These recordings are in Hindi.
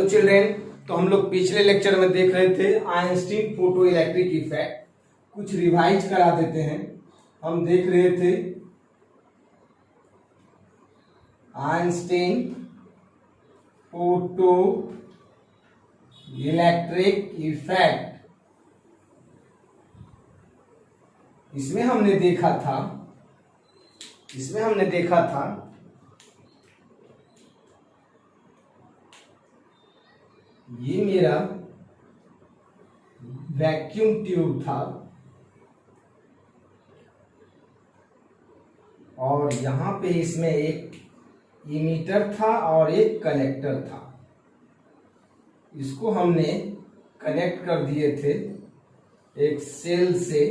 Hello children. तो हम लोग पिछले लेक्चर में देख रहे थे आइंस्टीन फोटो इलेक्ट्रिक इफेक्ट। कुछ रिवाइज करा देते हैं। हम देख रहे थे आइंस्टीन फोटो इलेक्ट्रिक इफेक्ट। इसमें हमने देखा था ये मेरा वैक्यूम ट्यूब था और यहां पे इसमें एक इमीटर था और एक कलेक्टर था। इसको हमने कनेक्ट कर दिए थे एक सेल से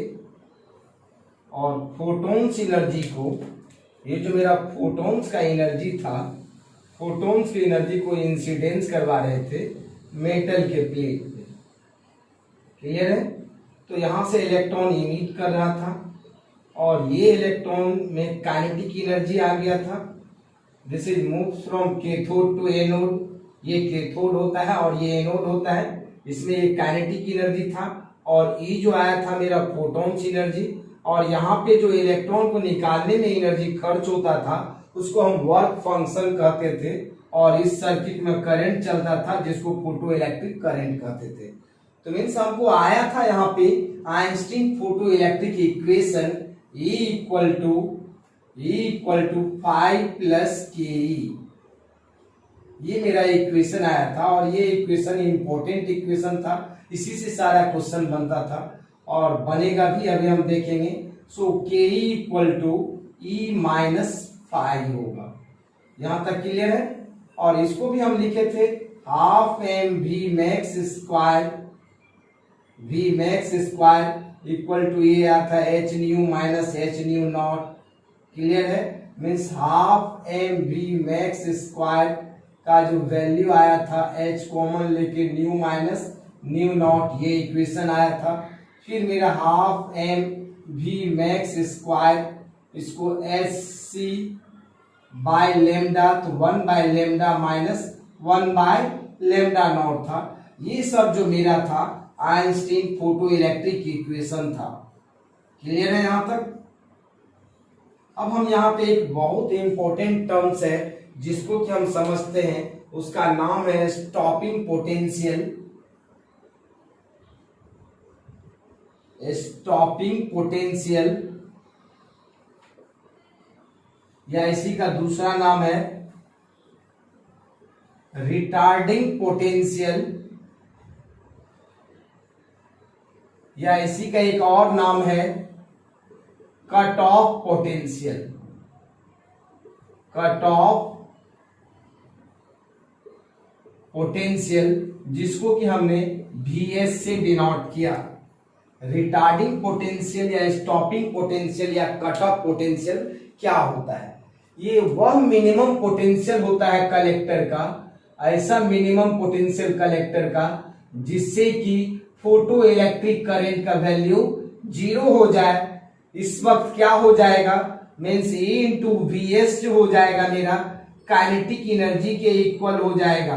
और फोटॉन्स एनर्जी को, ये जो मेरा फोटॉन्स का एनर्जी था, फोटॉन्स की एनर्जी को इंसिडेंस करवा रहे थे मेटल के प्लेट पे। क्लियर है? तो यहां से इलेक्ट्रॉन इमिट कर रहा था और ये इलेक्ट्रॉन में काइनेटिक एनर्जी आ गया था। This is move from cathode to anode. ये कैथोड होता है और ये एनोड होता है। इसमें ये काइनेटिक एनर्जी था और ये जो आया था मेरा फोटॉन्स एनर्जी। और यहाँ पे जो इलेक्ट्रॉन को निकालने में एनर्जी खर्च होता था उसको हम वर्क फंक्शन कहते थे और इस सर्किट में करंट चलता था जिसको फोटो इलेक्ट्रिक करंट कहते थे। तो मीन्स हमको आया था यहाँ पे Einstein photo electric equation E equal to 5 plus K. ये मेरा इक्वेशन आया था और ये इक्वेशन इंपॉर्टेंट इक्वेशन था। इसी से सारा क्वेश्चन बनता था और बनेगा भी, अभी हम देखेंगे। सो के इक्वल टू ई माइनस 5 होगा। यहां तक क्लियर है? और इसको भी हम लिखे थे half M V max square equal to ये आता है H nu minus H nu naught. Clear है? Means half M V max square का जो वैल्यू आया था एच कॉमन लेके न्यू माइनस न्यू नॉट, ये इक्वेशन आया था। फिर मेरा half M V max square, इसको एस सी बाय लेमडा, तो 1 by lambda minus 1 by lambda naught था। ये सब जो मेरा था आइंस्टीन फोटो इलेक्ट्रिक इक्वेशन था। क्लियर है यहां तक? अब हम यहाँ पे एक बहुत इंपॉर्टेंट टर्म्स है जिसको कि हम समझते हैं, उसका नाम है स्टॉपिंग पोटेंशियल। स्टॉपिंग पोटेंशियल या इसी का दूसरा नाम है रिटार्डिंग पोटेंशियल, या इसी का एक और नाम है cut off potential. Cut off potential जिसको कि हमने VS से डिनोट किया। रिटार्डिंग पोटेंशियल या स्टॉपिंग पोटेंशियल या कट ऑफ पोटेंशियल क्या होता है? ये वह मिनिमम पोटेंशियल होता है कलेक्टर का, ऐसा मिनिमम पोटेंशियल कलेक्टर का जिससे कि फोटो इलेक्ट्रिक करंट का वैल्यू 0 हो जाए। इस वक्त क्या हो जाएगा? मीन्स E इंटू VS जो हो जाएगा मेरा काइनेटिक एनर्जी के इक्वल हो जाएगा।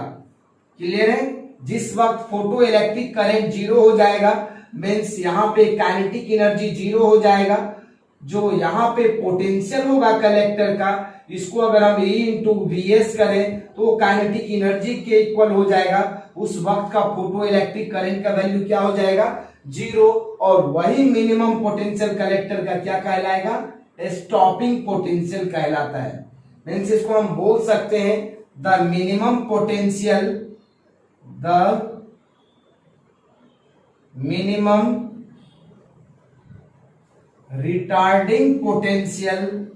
क्लियर है? जिस वक्त फोटो इलेक्ट्रिक करंट 0 हो जाएगा मीन्स यहाँ पे काइनेटिक एनर्जी 0 हो जाएगा। जो यहाँ पे पोटेंशियल होगा कलेक्टर का, इसको अगर हम E इंटू VS करें तो काइनेटिक एनर्जी के इक्वल हो जाएगा। उस वक्त का फोटो इलेक्ट्रिक करंट का वैल्यू क्या हो जाएगा? 0। और वही मिनिमम पोटेंशियल कलेक्टर का क्या कहलाएगा? स्टॉपिंग पोटेंशियल कहलाता है। मीन्स इसको हम बोल सकते हैं the minimum potential, the minimum retarding potential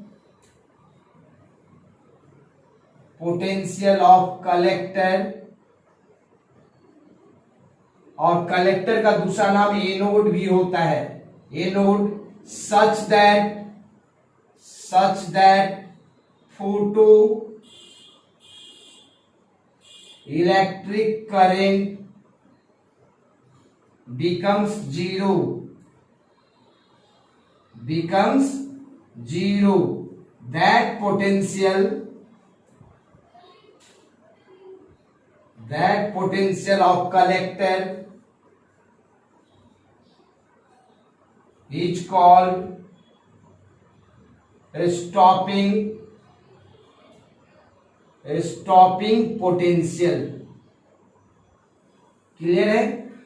of collector. और कलेक्टर का दूसरा नाम एनोड भी होता है। Anode such that photo electric current becomes zero. That that potential of collector is called stopping potential। Clear है?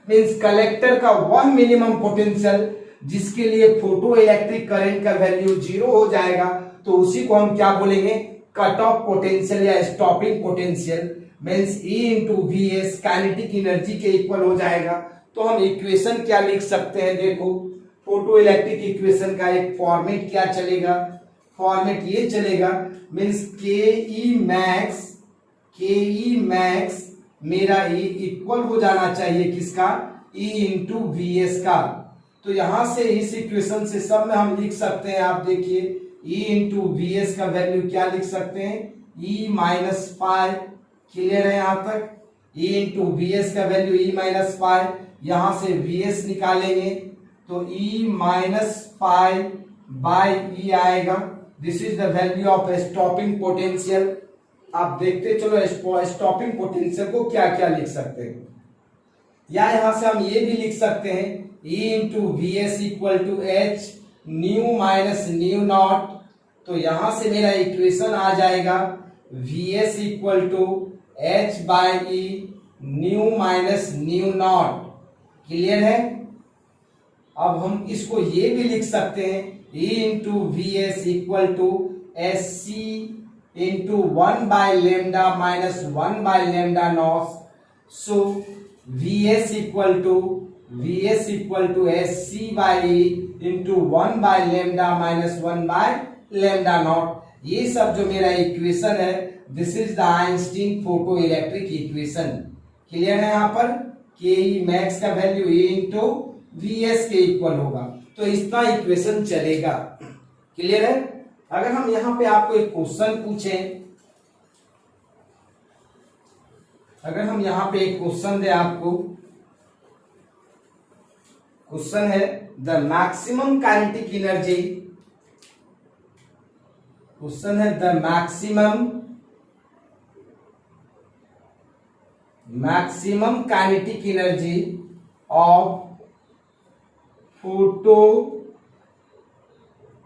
मीन्स कलेक्टर का वह मिनिमम पोटेंशियल जिसके लिए फोटो इलेक्ट्रिक करंट का वैल्यू 0 हो जाएगा, तो उसी को हम क्या बोलेंगे? कट ऑफ पोटेंशियल या stopping potential. Means E into V S kinetic energy के इक्वल हो जाएगा। तो हम इक्वेशन क्या लिख सकते हैं? देखो, फोटो इलेक्ट्रिक इक्वेशन का एक फॉर्मेट क्या चलेगा? फॉर्मेट ये चलेगा, मीन्स के ई मैक्स मेरा E इक्वल हो जाना चाहिए किसका? E इंटू वी एस का। तो यहां से इस इक्वेशन से सब में हम लिख सकते हैं, आप देखिए E इंटू वी एस का वैल्यू क्या लिख सकते हैं? E minus five. क्लियर है यहां तक? E इंटू वी एस का वैल्यू E माइनस फाइव, यहां से वी एस निकालेंगे तो E minus five by E आएगा। This is the value of stopping potential. आप देखते चलो स्टॉपिंग पोटेंशियल को क्या क्या लिख सकते हैं, या यहां से हम ये भी लिख सकते हैं E into V S equal to H nu minus nu naught. तो यहां से मेरा इक्वेशन आ जाएगा V S equal to H by E nu minus nu naught. Clear है? अब हम इसको ये भी लिख सकते हैं E into V S equal to S C into 1 by lambda minus 1 by lambda naught. So V S equal to S C by E into 1 by lambda minus 1 by lambda naught. ये सब जो मेरा इक्वेशन है, this is the Einstein photo electric equation. Clear है? यहाँ पर के ई मैक्स का value E into V S के इक्वल होगा, तो इसका इक्वेशन चलेगा। क्लियर है? अगर हम यहां पे आपको एक क्वेश्चन पूछें, अगर हम यहां पे एक क्वेश्चन दे आपको, क्वेश्चन है the maximum kinetic energy, question है the maximum kinetic energy of photo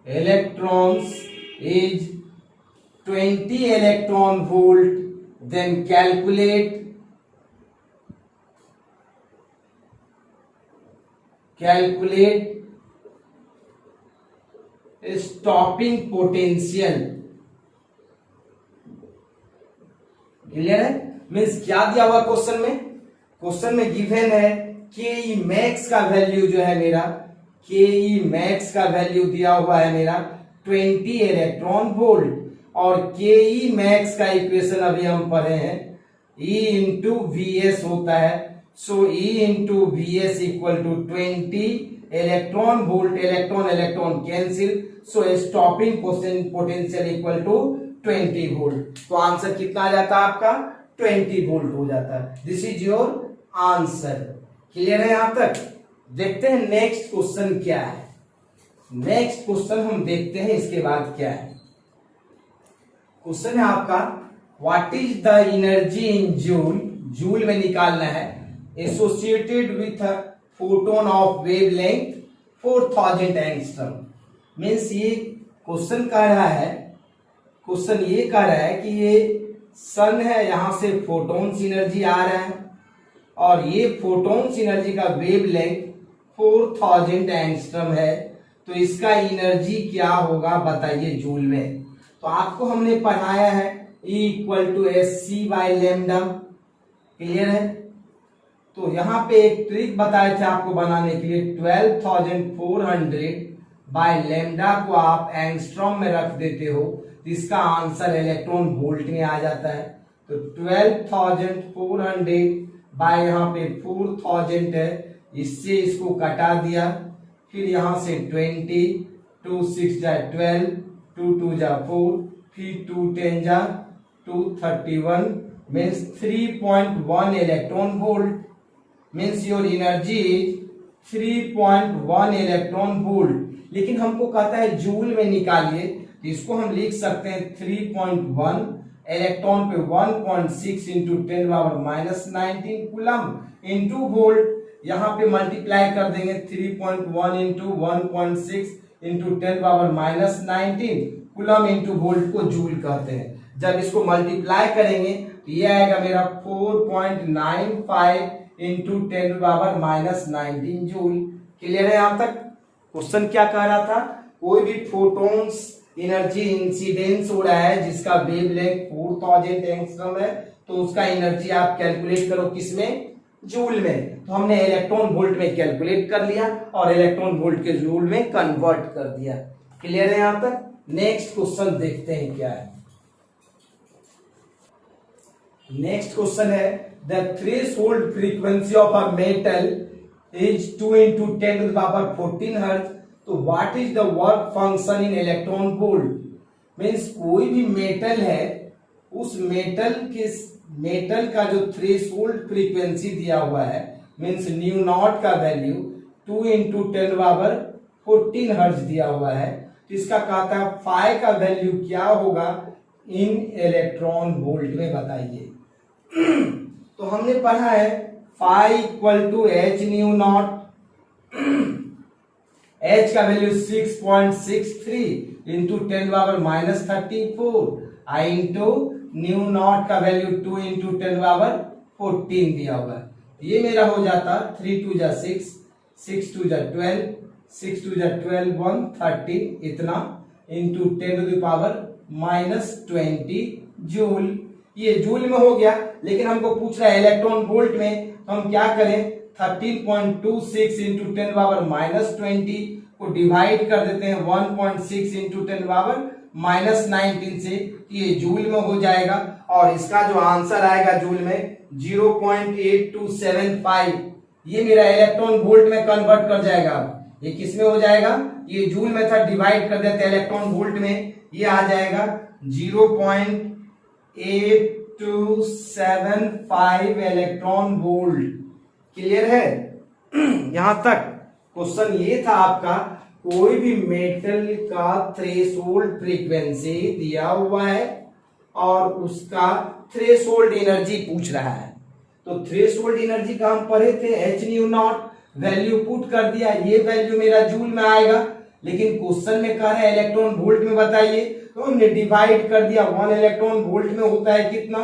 electrons is 20 electron volt, then calculate stopping potential। Clear है? मीन्स क्या दिया हुआ क्वेश्चन में? क्वेश्चन में गिवन है के ई मैक्स का वैल्यू जो है मेरा, के ई मैक्स का वैल्यू दिया हुआ है मेरा 20 इलेक्ट्रॉन वोल्ट, और के ई मैक्स का इक्वेशन अभी हम पढ़े हैं E इंटू वी एस होता है। So E into V S equal to 20 electron volt, electron cancel, so stopping potential equal to 20 volt. तो आंसर कितना आ जाता है आपका? 20 वोल्ट हो जाता है। This is your answer. Clear है यहां तक? देखते हैं नेक्स्ट क्वेश्चन क्या है। नेक्स्ट क्वेश्चन हम देखते हैं इसके बाद क्या है। क्वेश्चन है आपका what is the energy in joule, joule में निकालना है, associated with photon of wavelength 4000 angstrom. Means ये क्वेश्चन कह रहा है, क्वेश्चन ये कह रहा है कि ये सन है, यहां से फोटोन्स एनर्जी आ रहा है, और ये फोटोन्स एनर्जी का वेवलेंथ 4000 एंगस्ट्रॉम है, तो इसका एनर्जी क्या होगा बताइए जूल में। तो आपको हमने पढ़ाया है E equal to S C by lambda. Clear है? तो यहाँ पे एक ट्रिक बताए थे आपको बनाने के लिए, 12400 बाय लेमडा को आप एंगस्ट्रॉम में रख देते हो, तो इसका आंसर इलेक्ट्रॉन वोल्ट में आ जाता है। तो 12400 बाय यहाँ पे 4000 है, इससे इसको कटा दिया, फिर यहां से 20, 2 6 जा 12, 2 2 जा 4, फिर 2 10 जा 231, means 3.1 electron volt. Means your energy is 3.1 electron volt. लेकिन हमको कहता है जूल में निकालिए, तो इसको हम लिख सकते हैं 3.1 इलेक्ट्रॉन पे 1.6 इंटू 10⁻⁻19 कूलम इंटू वोल्ट। यहाँ पे मल्टीप्लाई कर देंगे 3.1 into 1.6 into 10⁻⁻19 coulomb into volt को जूल कहते हैं। जब इसको मल्टीप्लाई करेंगे तो ये आएगा मेरा 4.95 इंटू 10⁻⁻19 जूल। क्लियर है यहाँ तक? क्वेश्चन क्या कह रहा था, कोई भी फोटोन्स एनर्जी इंसिडेंस हो रहा है जिसका वेवलेंथ 4000 एंगस्ट्रॉम है, तो उसका एनर्जी आप कैलकुलेट करो किसमें, जूल में। तो हमने इलेक्ट्रॉन वोल्ट में कैलकुलेट कर लिया और इलेक्ट्रॉन वोल्ट के जूल में कन्वर्ट कर दिया। क्लियर है यहाँ तक? नेक्स्ट क्वेश्चन देखते हैं क्या है। नेक्स्ट क्वेश्चन है the threshold frequency of a metal is 2 into 10⁻14 hertz, तो what is the work function in electron volt. Means कोई भी मेटल है, उस मेटल का जो थ्रेशोल्ड फ्रीक्वेंसी दिया हुआ है, मीन्स न्यू नॉट का वैल्यू 2 into 10⁻14 हर्ट्ज दिया हुआ है, तो इसका कहता है फाई का वैल्यू क्या होगा इन इलेक्ट्रॉन वोल्ट में, बताइए। तो हमने पढ़ा है phi equal to H nu naught, H का वैल्यू 6.63 इंटू 10⁻⁻34 आई इंटू न्यू नॉट का वैल्यू 2 इंटू 10⁻14 दिया हुआ है। ये मेरा हो जाता 3 2 जा 6, 6 2 जा 12, 6 2 जा 12 1 13 इतना इंटू 10⁻⁻20 जूल। ये जूल में हो गया, लेकिन हमको पूछ रहा है इलेक्ट्रॉन वोल्ट में, तो हम क्या करें 13.26 इंटू 10⁻⁻20 को डिवाइड कर देते हैं 1.6 इंटू 10⁻⁻19 से, ये जूल में हो जाएगा और इसका जो आंसर आएगा जूल में 0.8275। ये मेरा इलेक्ट्रॉन वोल्ट में कन्वर्ट कर जाएगा। ये किस में हो जाएगा, ये जूल में था, डिवाइड कर देते हैं इलेक्ट्रॉन वोल्ट में, ये आ जाएगा 0.8275 इलेक्ट्रॉन वोल्ट। क्लियर है? यहां तक क्वेश्चन ये था आपका, कोई भी मेटल का थ्रेशोल्ड फ्रीक्वेंसी दिया हुआ है और उसका थ्रेशोल्ड एनर्जी पूछ रहा है। तो थ्रेशोल्ड एनर्जी का हम पढ़े थे H nu not, value put कर दिया, ये वैल्यू मेरा जूल में आएगा, लेकिन क्वेश्चन में कह रहा है इलेक्ट्रॉन वोल्ट में बताइए, तो हमने डिवाइड कर दिया। 1 इलेक्ट्रॉन वोल्ट में होता है कितना,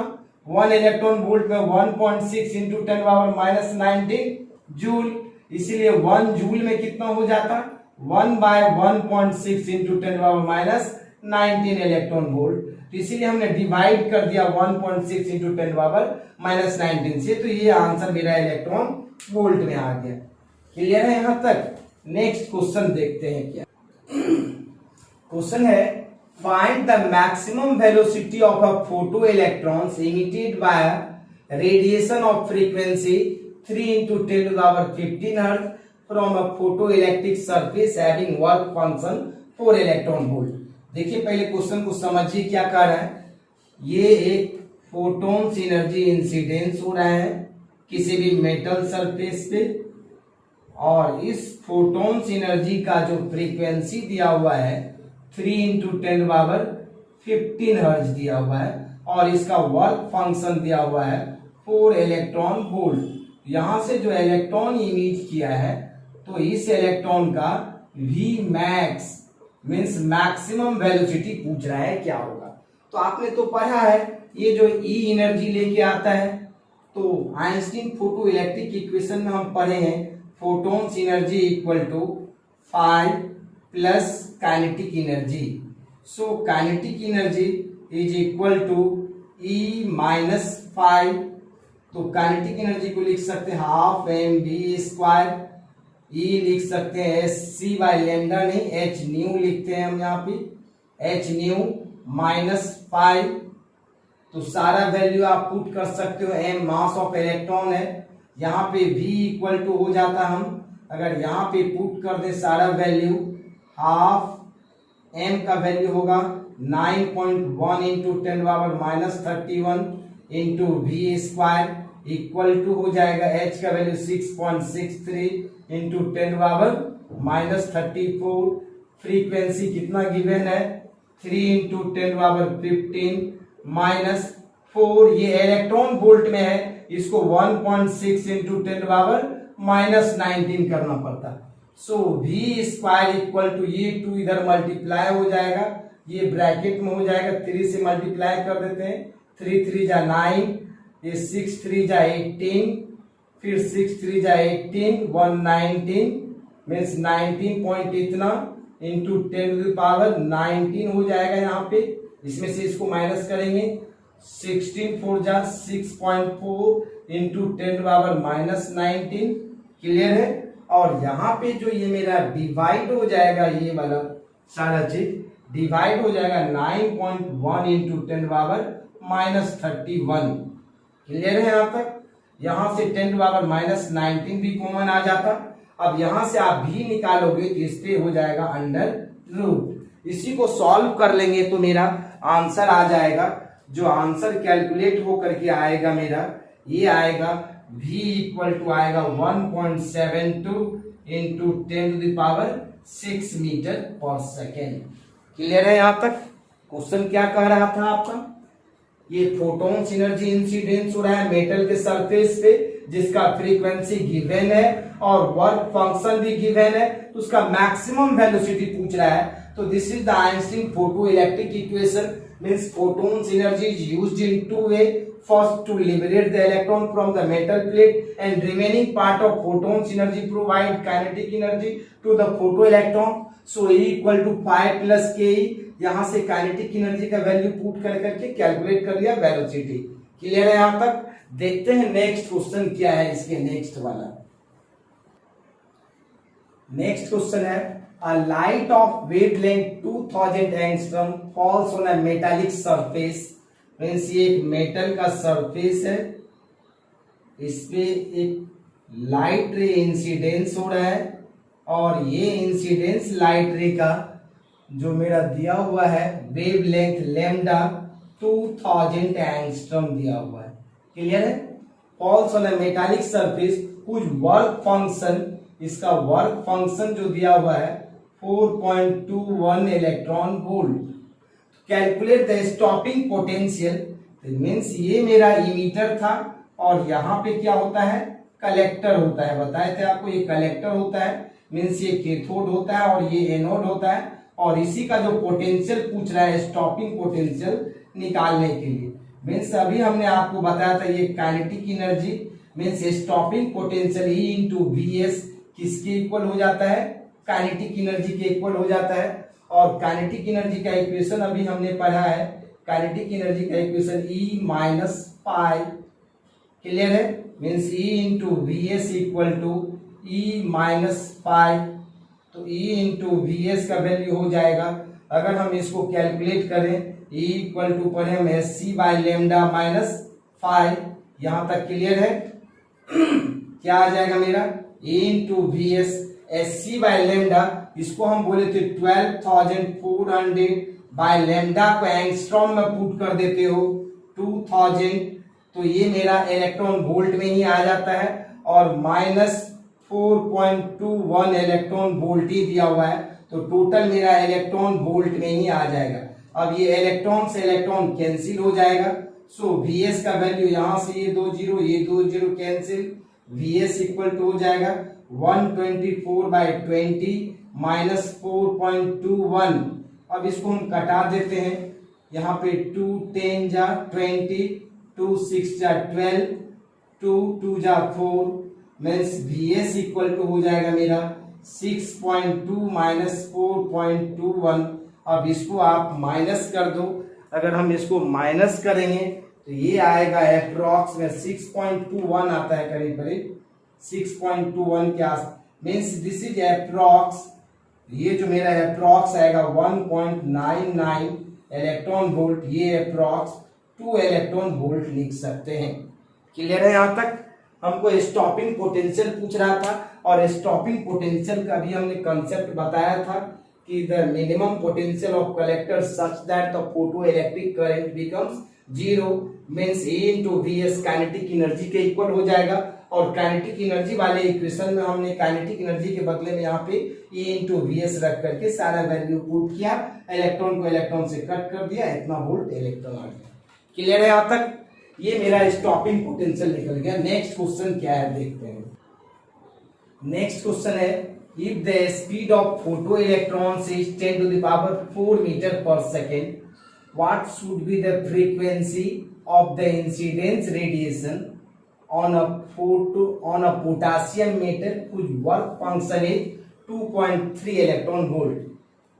1 इलेक्ट्रॉन वोल्ट में 1.6 इंटू 10⁻⁻19 जूल, इसीलिए 1 जूल में कितना हो जाता, 1/1.6 इंटू 10⁻⁻19 इलेक्ट्रॉन वोल्ट। तो इसीलिए हमने डिवाइड कर दिया 1.6 इंटू 10⁻⁻19 से, तो ये आंसर मेरा इलेक्ट्रॉन वोल्ट में आ गया। क्लियर है यहां तक? नेक्स्ट क्वेश्चन देखते हैं क्या क्वेश्चन है, find the maximum velocity of a photo electrons emitted bye radiation of frequency 3 into 10⁻15 hertz from a photo electric surface having work function 4 electron volt. देखिए पहले क्वेश्चन को समझिए क्या कह रहा है। ये एक फोटोन्स एनर्जी इंसिडेंस हो रहा है किसी भी मेटल सरफेस पे, और इस फोटोन्स एनर्जी का जो फ्रीक्वेंसी दिया हुआ है 3 into 10⁻15 हर्ट्ज दिया हुआ है, और इसका वर्क फंक्शन दिया हुआ है 4 इलेक्ट्रॉन वोल्ट। यहां से जो इलेक्ट्रॉन इमिट किया है, तो इस इलेक्ट्रॉन का V max means maximum velocity पूछ रहा है क्या होगा। तो आपने तो पढ़ा है ये जो E एनर्जी लेके आता है, तो आइंस्टीन फोटो इलेक्ट्रिक इक्वेशन में हम पढ़े हैं photons energy equal to 5 plus kinetic energy. So kinetic energy is equal to E minus 5। तो काइनेटिक एनर्जी को लिख सकते हैं हाफ mv², E लिख सकते हैं sc बाय लैम्डा, नहीं h न्यू लिखते हैं हम यहाँ पे, h न्यू माइनस 5। तो सारा वैल्यू आप पुट कर सकते हो, m मास ऑफ इलेक्ट्रॉन है, यहाँ पे v इक्वल टू हो जाता, हम अगर यहाँ पे पुट कर दे सारा वैल्यू, हाफ m का वैल्यू होगा 9.1 into 10⁻31 into v² equal to हो जाएगा h का वैल्यू 6.63 इंटू 10⁻34। फ्रीक्वेंसी कितना गिवन है 3 इंटू 10⁻15 -4, ये इलेक्ट्रॉन वोल्ट में है, इसको 1.6 इंटू 10⁻⁻19 करना पड़ता है। सो V स्क्वायर इक्वल टू ये 2 इधर मल्टीप्लाई हो जाएगा, ये ब्रैकेट में हो जाएगा, 3 से मल्टीप्लाई कर देते हैं, 3 3 जा 9, ये 6 3 जा 18, फिर 6 3 जा 18, 119 मीन्स 19 पॉइंट इतना इंटू 10⁻19 हो जाएगा यहाँ पे। इसमें से इसको माइनस करेंगे, 16 4 जा 6.4 इंटू 10⁻19। क्लियर है। और यहाँ पे जो ये मेरा डिवाइड हो जाएगा, ये वाला सारा चीज डिवाइड हो जाएगा 9.1 इंटू 10⁻31। क्लियर है यहाँ तक। यहाँ से 10⁻19 भी कॉमन आ जाता। अब यहां से आप भी निकालोगे तो इस पे हो जाएगा अंडर रूट। इसी को सॉल्व कर लेंगे तो मेरा आंसर आ जाएगा। जो आंसर कैलकुलेट हो करके आएगा मेरा, ये आएगा v इक्वल टू आएगा 1.72 into 10⁻6 metre per second. Clear है यहाँ तक। क्वेश्चन क्या कह रहा था आपका, ये फोटोन्स एनर्जी इंसिडेंस हो रहा है मेटल के सरफेस पे, जिसका फ्रीक्वेंसी गिवन है और वर्क फंक्शन भी गिवन है, तो उसका मैक्सिमम वेलोसिटी पूछ रहा है। तो this is the Einstein photo electric equation, means photons energy is used in two way. First, to liberate the electron from the metal plate, and remaining part of photons energy provide kinetic energy to the photoelectron. So E equal to 5 plus ke। यहाँ से काइनेटिक एनर्जी का वैल्यू पुट कर करके कैलकुलेट कर लिया वेलोसिटी। क्लियर है यहाँ तक। देखते हैं नेक्स्ट क्वेश्चन क्या है इसके नेक्स्ट वाला। नेक्स्ट क्वेश्चन है, a light of wavelength 2000 angstrom falls on a metallic surface। Means ये एक मेटल का सरफेस है, इस पे एक लाइट रे इंसिडेंस हो रहा है, और ये इंसिडेंस लाइट रे का जो मेरा दिया हुआ है वेवलेंथ लैम्डा 2000 एंगस्ट्रॉम दिया हुआ है। क्लियर है। Falls on a metallic surface कुछ वर्क फंक्शन, इसका वर्क फंक्शन जो दिया हुआ है 4.21 electron volt. Calculate the stopping potential. Means ये मेरा इमीटर था, और यहाँ पे क्या होता है, कलेक्टर होता है। बताए थे आपको, ये कलेक्टर होता है, मीन्स ये कैथोड होता है और ये एनोड होता है। और इसी का जो पोटेंशियल पूछ रहा है स्टॉपिंग पोटेंशियल निकालने के लिए, मीन्स अभी हमने आपको बताया था ये kinetic energy means stopping potential ई इंटू वी एस किसके इक्वल हो जाता है, काइनेटिक एनर्जी के इक्वल हो जाता है। और काइनेटिक एनर्जी का इक्वेशन अभी हमने पढ़ा है, काइनेटिक एनर्जी का इक्वेशन ई माइनस पाई। क्लियर है। Means E into V S equal to E minus pi. तो ई इंटू वी एस का वैल्यू हो जाएगा, अगर हम इसको कैलकुलेट करें, ई इक्वल टू पढ़े हम S C by lambda minus five. यहां तक क्लियर है। क्या आ जाएगा मेरा, E into V S, S C by lambda, इसको हम बोले थे 12,400 बाय लेमडा को एंगस्ट्रॉम में पुट कर देते हो 2000, तो ये मेरा इलेक्ट्रॉन वोल्ट में ही आ जाता है। और माइनस 4.21 इलेक्ट्रॉन वोल्ट ही दिया हुआ है, तो टोटल मेरा इलेक्ट्रॉन वोल्ट में ही आ जाएगा। अब ये इलेक्ट्रॉन से इलेक्ट्रॉन कैंसिल हो जाएगा। सो Vs का वैल्यू यहां से ये 2 zero cancel, Vs equal to हो जाएगा 124/20 माइनस 4.21। अब इसको हम कटा देते हैं, यहाँ पे 2 10 जा 20, 2 6 जा 12, 2 2 जा 4, मीन्स Vs इक्वल टू हो जाएगा मेरा 6.2 माइनस 4.21। अब इसको आप माइनस कर दो, अगर हम इसको माइनस करेंगे तो ये आएगा अप्रोक्स में 6.21 आता है, करीब करीब 6.21 के आस, मीन्स दिस इज अप्रोक्स, ये जो मेरा अप्रोक्स आएगा 1.99 इलेक्ट्रॉन वोल्ट, ये अप्रोक्स 2 इलेक्ट्रॉन वोल्ट लिख सकते हैं। क्लियर है यहाँ तक। हमको स्टॉपिंग पोटेंशियल पूछ रहा था, और स्टॉपिंग पोटेंशियल का भी हमने कंसेप्ट बताया था कि the minimum potential of collector such that the photo electric current becomes zero, means A into V S kinetic energy के इक्वल हो जाएगा। और काइनेटिक एनर्जी वाले इक्वेशन में हमने काइनेटिक एनर्जी के बदले में यहाँ पे ए इंटू वी एस रख करके सारा वैल्यू पुट किया, इलेक्ट्रॉन को इलेक्ट्रॉन से कट कर दिया, इतना वोल्ट इलेक्ट्रॉन आ गया। क्लियर है यहां तक? ये मेरा स्टॉपिंग पोटेंशियल निकल गया। नेक्स्ट क्वेश्चन क्या है देखते हैं। नेक्स्ट क्वेश्चन है, if the speed of photoelectrons is 10 to the power 4 metre per second, what should be the frequency of the incidence radiation on a potassium metal whose work function is 2.3 electron volt.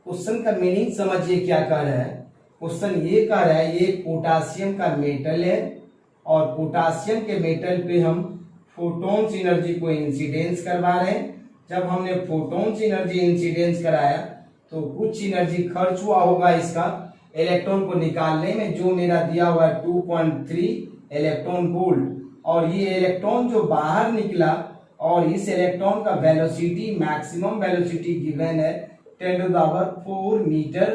Question का मीनिंग समझिए क्या कह रहा है। क्वेश्चन ये कह रहा है, ये पोटासियम का मेटल है और पोटासियम के मेटल पे हम फोटोन्स एनर्जी को इंसिडेंस करवा रहे हैं। जब हमने फोटोन्स एनर्जी इंसिडेंस कराया तो कुछ एनर्जी खर्च हुआ होगा इसका इलेक्ट्रॉन को निकालने में, जो मेरा दिया हुआ है 2.3 इलेक्ट्रॉन वोल्ट। और ये इलेक्ट्रॉन जो बाहर निकला और इस इलेक्ट्रॉन का वेलोसिटी, मैक्सिमम वेलोसिटी गिवन है 10 to the power 4 metre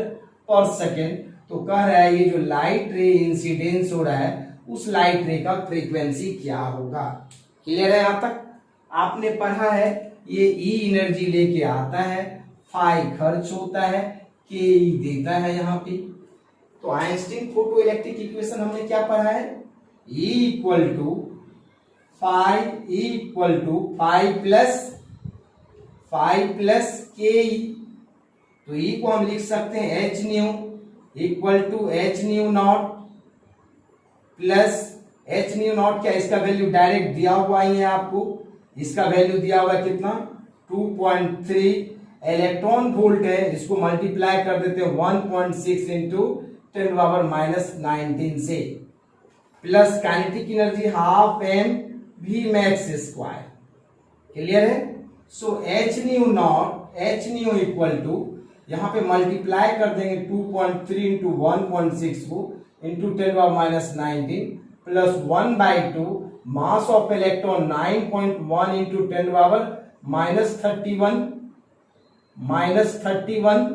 per second. तो कह रहा है ये जो लाइट रे इंसिडेंस हो रहा है उस लाइट रे का फ्रीक्वेंसी क्या होगा। क्लियर है यहां तक? आपने पढ़ा है ये ई एनर्जी लेके आता है, फाई खर्च होता है, के ई देता है यहाँ पे। तो आइंस्टीन फोटो इलेक्ट्रिक इक्वेशन हमने क्या पढ़ा है, E equal to phi plus K E. तो ई को हम लिख सकते हैं H nu equal to H nu naught plus H nu naught. क्या इसका वैल्यू डायरेक्ट दिया हुआ ही है आपको, इसका वैल्यू दिया हुआ है कितना 2.3 इलेक्ट्रॉन वोल्ट है। इसको मल्टीप्लाई कर देते हैं 1.6 इंटू 10⁻⁻19 से, plus kinetic energy half M V max square. Clear है? So H nu equal to, यहां पे मल्टीप्लाई कर देंगे 2.3 इंटू 1.6 को into 10⁻⁻19 plus 1/2 mass of electron 9.1 into 10⁻31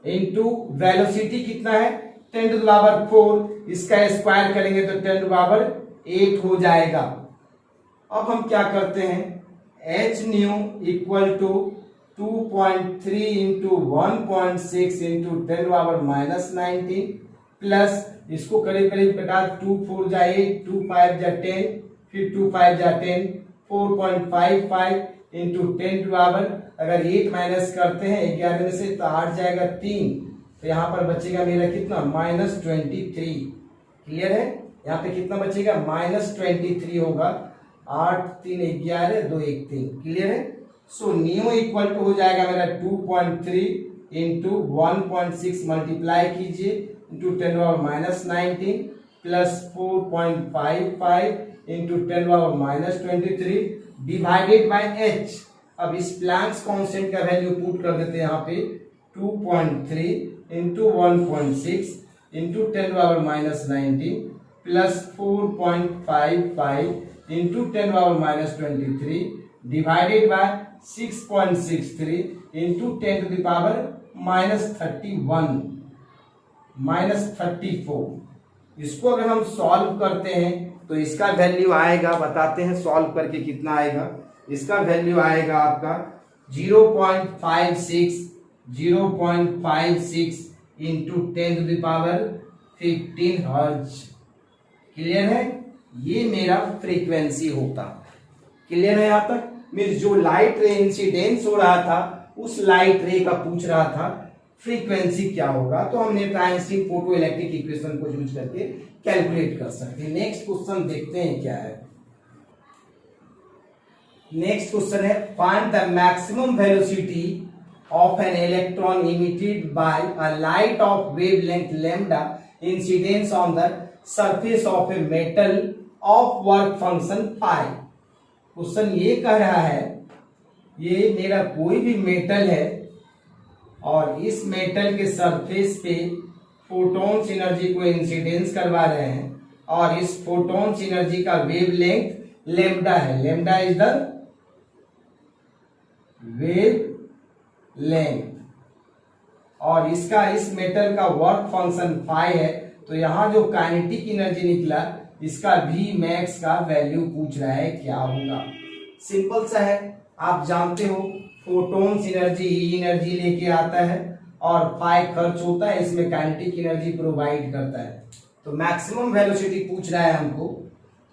into velocity कितना है 10 to the power 4, इसका स्क्वायर करेंगे तो 10 to the power 8 हो जाएगा। अब हम क्या करते हैं, H nu equal to 2.3 into 1.6 into 10 to the power -19 plus इसको करीब करीब घटा 2 4 जा 8, 2 5 जा 10, फिर 2 5 जा 10, 4.55 इंटू 10 to the power, अगर 8 माइनस करते हैं 11 में से तो 8 जाएगा 3, तो यहाँ पर बचेगा मेरा कितना -23। क्लियर है? यहाँ पे कितना बचेगा -23 होगा। 8 3 11 2 1 3। क्लियर है? सो न्यू इक्वल टू हो जाएगा मेरा 2.3 इंटू 1.6 मल्टीप्लाई कीजिए into 10⁻⁻19 plus 4.55 into 10⁻⁻23 divided by H. अब इस प्लैंक्स कांस्टेंट का वैल्यू पुट कर देते हैं यहाँ पे 2.3 into 1.6 into 10⁻⁻19 plus 4.55 into 10⁻⁻23 divided by 6.63 into 10 to the power -34। इसको अगर हम सॉल्व करते हैं तो इसका वैल्यू आएगा, बताते हैं सॉल्व करके कितना आएगा। इसका वैल्यू आएगा आपका 0.56 into 10 to the power 15 hertz. Clear है? ये मेरा फ्रीक्वेंसी होता। क्लियर है यहां तक? मीन्स जो लाइट रे इंसिडेंस हो रहा था उस लाइट रे का पूछ रहा था फ्रीक्वेंसी क्या होगा, तो हमने आइंस्टीन फोटो इलेक्ट्रिक इक्वेशन को यूज करके कैलकुलेट कर सकते हैं। नेक्स्ट क्वेश्चन देखते हैं क्या है। नेक्स्ट क्वेश्चन है, find the maximum velocity of an electron emitted by a light of wavelength lambda incidence on the surface of a metal of work function phi. Question ये कह रहा है, ये मेरा कोई भी मेटल है और इस मेटल के सरफेस पे फोटॉन्स एनर्जी को इंसिडेंस करवा रहे हैं और इस फोटॉन्स एनर्जी का वेवलेंथ लैम्डा है। लैम्डा इज द वेवलेंथ और इसका इस मेटल का वर्क फंक्शन फाई है। तो यहां जो काइनेटिक एनर्जी निकला इसका भी मैक्स का वैल्यू पूछ रहा है क्या होगा। सिंपल सा है, आप जानते हो फोटॉन्स एनर्जी ई एनर्जी लेके आता है और फाई खर्च होता है, इसमें काइनेटिक एनर्जी प्रोवाइड करता है। तो तो मैक्सिमम वेलोसिटी पूछ रहा है हमको,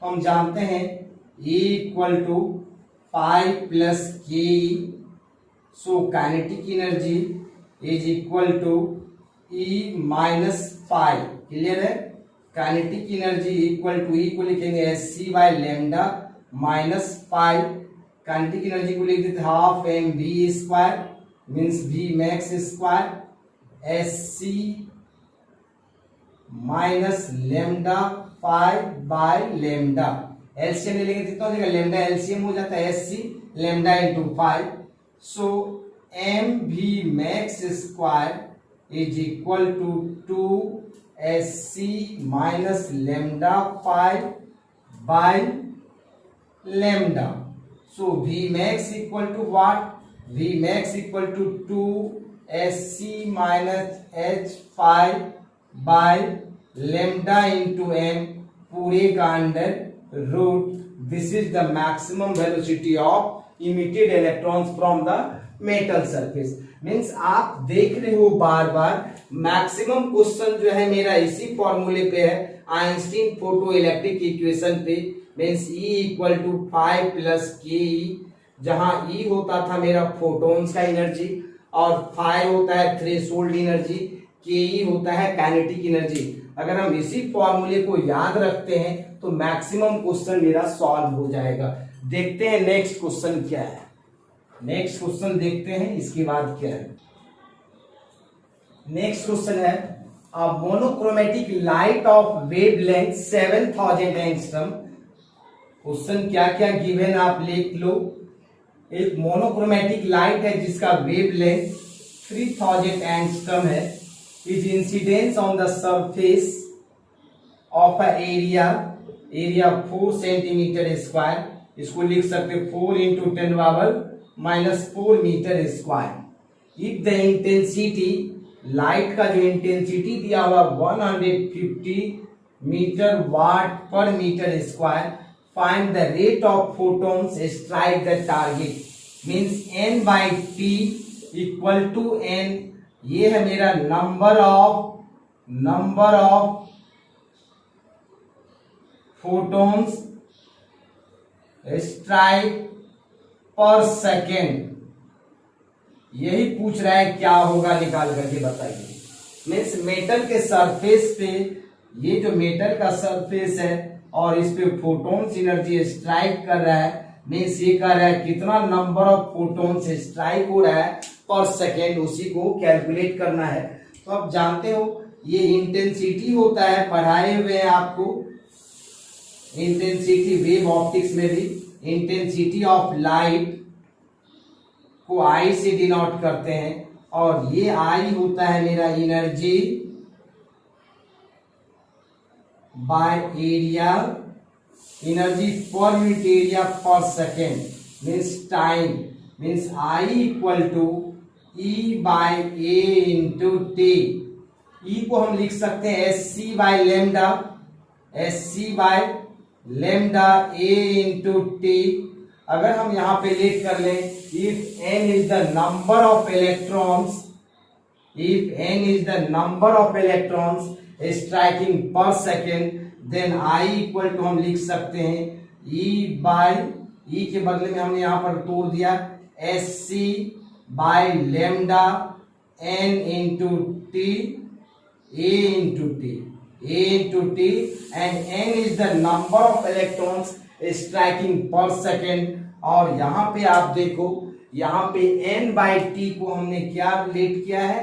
तो हम जानते हैं E equal to phi plus K E, so kinetic energy is equal to E minus pi. Clear है? Kinetic energy equal to E को लिखेंगे S C by lambda minus phi. Kinetic energy को लिख देते half M V square means V max square S C minus lambda pi by lambda. LCM ले लेंगे कितना हो जाएगा, लेमडा एलसीएम हो जाता है S C lambda into pi. So M V max square is equal to 2 S C minus lambda pi by lambda. So V max equal to what, V max equal to 2 S C minus H pi by lambda into M पूरे का under root. This is the maximum velocity of emitted electrons from the metal surface. Means आप देख रहे हो बार बार मैक्सिमम क्वेश्चन जो है मेरा इसी फॉर्मूले पे है, आइंस्टीन फोटो इलेक्ट्रिक इक्वेशन पे। Means E equal to 5 plus K E, जहां E होता था मेरा फोटोन्स का एनर्जी और 5 होता है थ्रेशोल्ड एनर्जी, के ई होता है काइनेटिक एनर्जी। अगर हम इसी फॉर्मूले को याद रखते हैं तो मैक्सिमम क्वेश्चन मेरा सॉल्व हो जाएगा। देखते हैं नेक्स्ट क्वेश्चन क्या है। नेक्स्ट क्वेश्चन देखते हैं इसके बाद क्या है। नेक्स्ट क्वेश्चन है a monochromatic light of wavelength 7000 angstrom. Question क्या क्या गिवन आप लिख लो। एक मोनोक्रोमेटिक लाइट है जिसका वेवलेंथ 3000 एंगस्ट्रम है, is incidence on the surface of a area 4 centimetre square. इसको लिख सकते 4 into 10⁻⁻4 metre square. If the intensity, light का जो इंटेंसिटी दिया हुआ 150 metre watt per metre square, find the rate of photons strike the target. Means n by T equal to n, ये है मेरा number of photons strike per second. यही पूछ रहा है, क्या होगा निकाल करके बताइए। मीन्स मेटल के सरफेस पे, ये जो मेटल का सरफेस है और इस पे फोटोन्स एनर्जी स्ट्राइक कर रहा है, मीन्स ये कर रहा है कितना नंबर ऑफ फोटोन्स स्ट्राइक हो रहा है पर सेकेंड, उसी को कैलकुलेट करना है। तो आप जानते हो ये इंटेंसिटी होता है, पढ़ाए हुए हैं आपको इंटेंसिटी वेव ऑप्टिक्स में भी। इंटेंसिटी ऑफ लाइट को आई से डिनोट करते हैं और ये आई होता है मेरा एनर्जी बाय एरिया, एनर्जी पर यूनिट एरिया पर second means time. Means I equal to E by A into T. E को हम लिख सकते हैं S C by lambda, S C by lambda A into T. अगर हम यहाँ पे लेट कर लें, if n is the number of electrons, if n is the number of electrons striking per second, then I equal to हम लिख सकते हैं E बाय, E के बदले में हमने यहाँ पर तोड़ दिया S C by lambda n into T, A into T, A into T, and n is the number of electrons striking per second. और यहाँ पे आप देखो, यहाँ पे n बाई टी को हमने क्या रिलेट किया है,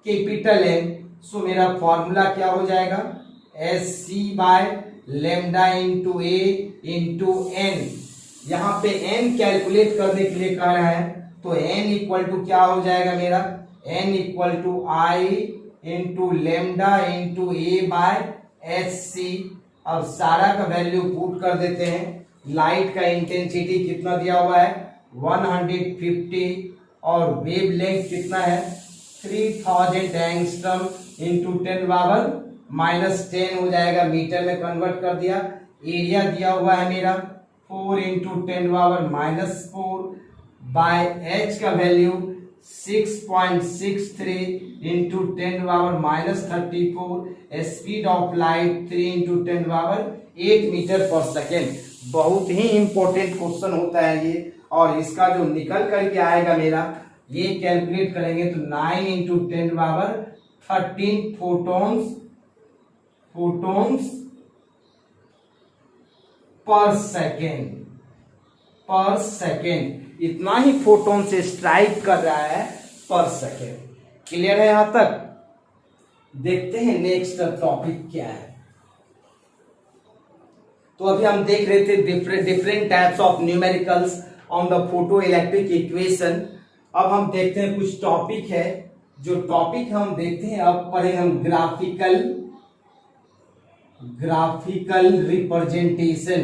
कैपिटल N। सो मेरा फॉर्मूला क्या हो जाएगा, S C by lambda into A into N. यहाँ पे n कैलकुलेट करने के लिए कह रहा है, तो n इक्वल टू क्या हो जाएगा मेरा, n equal to I into lambda into A by S C. अब सारा का वैल्यू पुट कर देते हैं। लाइट का इंटेंसिटी कितना दिया हुआ है 150 और वेव लेंथ कितना है 3000 एंगस्ट्रम इंटू 10⁻⁻10 हो जाएगा, मीटर में कन्वर्ट कर दिया। एरिया दिया हुआ है मेरा 4 इंटू 10⁻⁻4 बाय एच का value 6.63 into 10⁻⁻34, speed of light 3 into 10⁸ metre per second. बहुत ही इंपॉर्टेंट क्वेश्चन होता है ये, और इसका जो निकल करके आएगा मेरा, ये कैलकुलेट करेंगे तो 9 इंटू 10⁻13 फोटॉन्स पर सेकेंड, इतना ही फोटोन से स्ट्राइक कर रहा है पर सेकेंड। क्लियर है यहां तक? देखते हैं नेक्स्ट टॉपिक क्या है। तो अभी हम देख रहे थे different types of numericals on the photo electric equation. अब हम देखते हैं कुछ टॉपिक है, जो टॉपिक हम देखते हैं अब पढ़ेंगे हम ग्राफिकल रिप्रेजेंटेशन।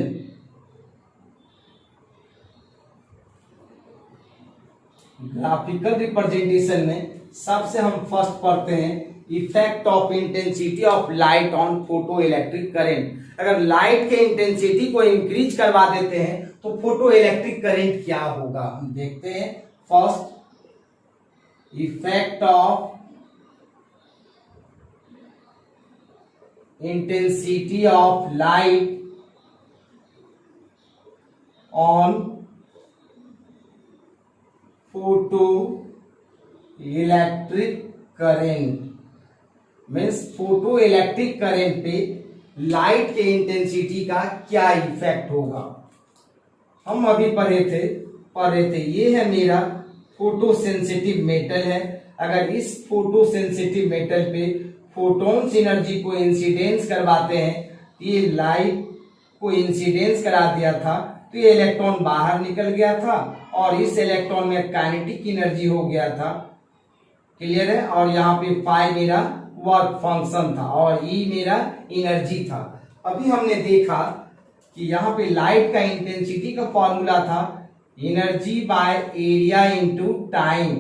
ग्राफिकल रिप्रेजेंटेशन में सबसे हम फर्स्ट पढ़ते हैं effect of intensity of light on photo electric current. अगर लाइट के इंटेंसिटी को इंक्रीज करवा देते हैं तो फोटो इलेक्ट्रिक करंट क्या होगा, हम देखते हैं। First, effect of intensity of light on photo electric current means photo electric current पे लाइट के इंटेंसिटी का क्या इफेक्ट होगा। हम अभी पढ़ रहे थे ये है मेरा फोटो सेंसिटिव मेटल है। अगर इस फोटो सेंसिटिव मेटल पे फोटॉन्स एनर्जी को इंसिडेंस करवाते हैं, ये लाइट को इंसिडेंस करा दिया था तो ये इलेक्ट्रॉन बाहर निकल गया था और इस इलेक्ट्रॉन में काइनेटिक एनर्जी हो गया था। क्लियर है? और यहाँ पे फाई मेरा वर्क फंक्शन था और ई मेरा एनर्जी था। अभी हमने देखा कि यहाँ पे लाइट का इंटेंसिटी का फॉर्मूला था energy by area into time.